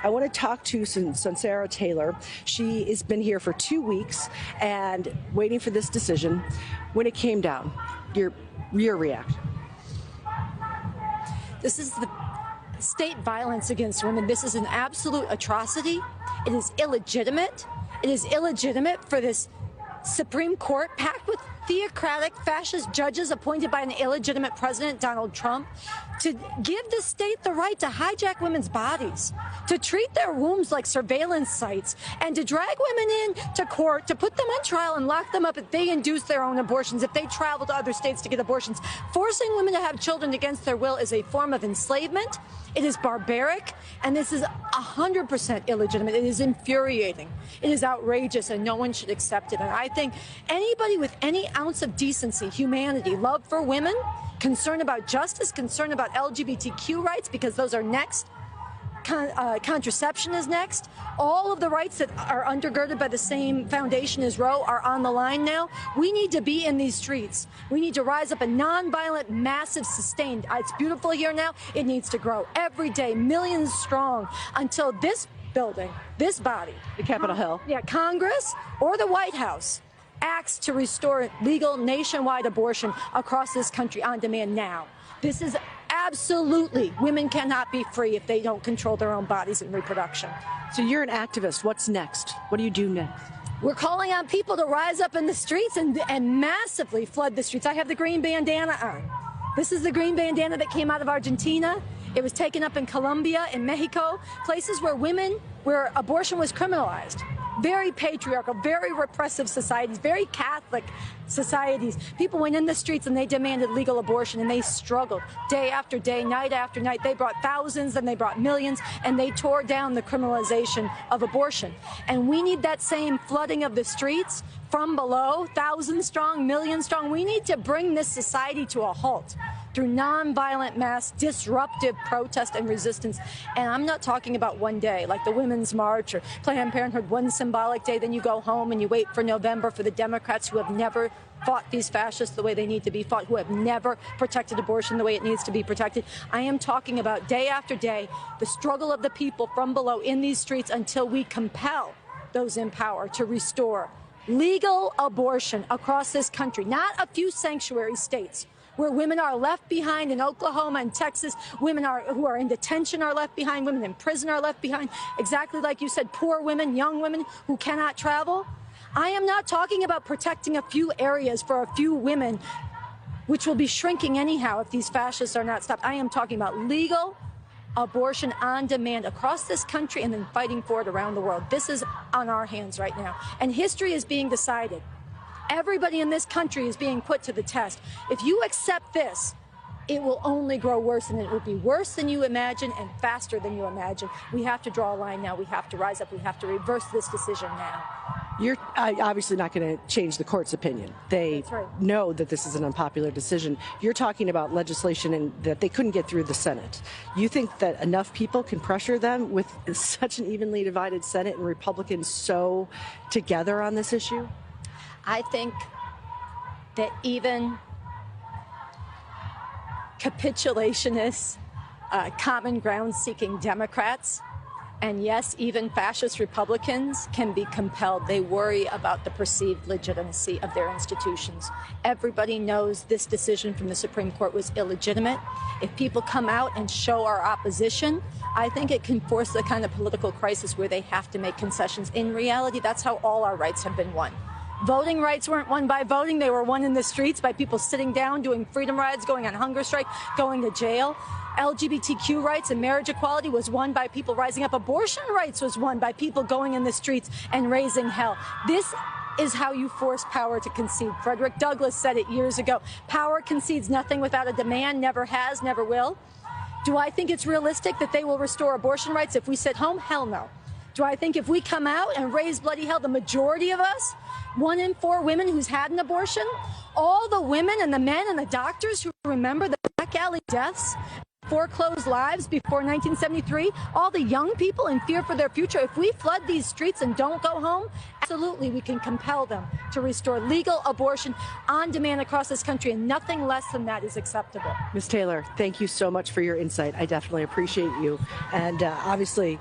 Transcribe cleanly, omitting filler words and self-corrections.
I want to talk to Sunsara Taylor. She has been here for 2 weeks and waiting for this decision. When it came down, your reaction? This is the state violence against women. This is an absolute atrocity. It is illegitimate. It is illegitimate for this Supreme Court packed with theocratic fascist judges appointed by an illegitimate president, Donald Trump, to give the state the right to hijack women's bodies, to treat their wombs like surveillance sites, and to drag women in to court, to put them on trial and lock them up if they induce their own abortions, if they travel to other states to get abortions. Forcing women to have children against their will is a form of enslavement. It is barbaric, and this is 100% illegitimate. It is infuriating. It is outrageous, and no one should accept it. And I think anybody with any ounce of decency, humanity, love for women, concern about justice, concern about LGBTQ rights, because those are next. Contraception is next. All of the rights that are undergirded by the same foundation as Roe are on the line now. We need to be in these streets. We need to rise up a nonviolent, massive, sustained. It's beautiful here now. It needs to grow every day, millions strong, until this building, this body, the Capitol Hill, Congress or the White House, acts to restore legal nationwide abortion across this country on demand now. This is absolutely, women cannot be free if they don't control their own bodies and reproduction. So you're an activist. What's next? What do you do next? We're calling on people to rise up in the streets and massively flood the streets. I have the green bandana on. This is the green bandana that came out of Argentina. It was taken up in Colombia, in Mexico, places where abortion was criminalized. Very patriarchal, very repressive societies, very Catholic societies. People went in the streets and they demanded legal abortion, and they struggled day after day, night after night. They brought thousands, then they brought millions, and they tore down the criminalization of abortion. And we need that same flooding of the streets from below, thousands strong, millions strong. We need to bring this society to a halt through nonviolent, mass, disruptive protest and resistance. And I'm not talking about one day, like the Women's March or Planned Parenthood, one symbolic day, then you go home and you wait for November for the Democrats who have never fought these fascists the way they need to be fought, who have never protected abortion the way it needs to be protected. I am talking about day after day, the struggle of the people from below in these streets until we compel those in power to restore legal abortion across this country, not a few sanctuary states where women are left behind. In Oklahoma and Texas, women who are in detention are left behind, women in prison are left behind, exactly like you said, poor women, young women who cannot travel. I am not talking about protecting a few areas for a few women, which will be shrinking anyhow if these fascists are not stopped. I am talking about legal abortion on demand across this country and then fighting for it around the world. This is on our hands right now, and history is being decided. Everybody in this country is being put to the test. If you accept this, it will only grow worse, and it will be worse than you imagine and faster than you imagine. We have to draw a line now. We have to rise up. We have to reverse this decision now. You're obviously not going to change the court's opinion. They know that this is an unpopular decision. You're talking about legislation and that they couldn't get through the Senate. You think that enough people can pressure them with such an evenly divided Senate and Republicans so together on this issue? I think that even capitulationists, common ground-seeking Democrats, and yes, even fascist Republicans can be compelled. They worry about the perceived legitimacy of their institutions. Everybody knows this decision from the Supreme Court was illegitimate. If people come out and show our opposition, I think it can force the kind of political crisis where they have to make concessions. In reality, that's how all our rights have been won. Voting rights weren't won by voting. They were won in the streets by people sitting down, doing freedom rides, going on hunger strike, going to jail. LGBTQ rights and marriage equality was won by people rising up. Abortion rights was won by people going in the streets and raising hell. This is how you force power to concede. Frederick Douglass said it years ago. Power concedes nothing without a demand, never has, never will. Do I think it's realistic that they will restore abortion rights if we sit home? Hell no. Do I think if we come out and raise bloody hell, the majority of us, 1 in 4 women who's had an abortion, all the women and the men and the doctors who remember the back alley deaths, foreclosed lives before 1973, all the young people in fear for their future, if we flood these streets and don't go home, absolutely we can compel them to restore legal abortion on demand across this country, and nothing less than that is acceptable. Ms. Taylor, thank you so much for your insight. I definitely appreciate you. And obviously,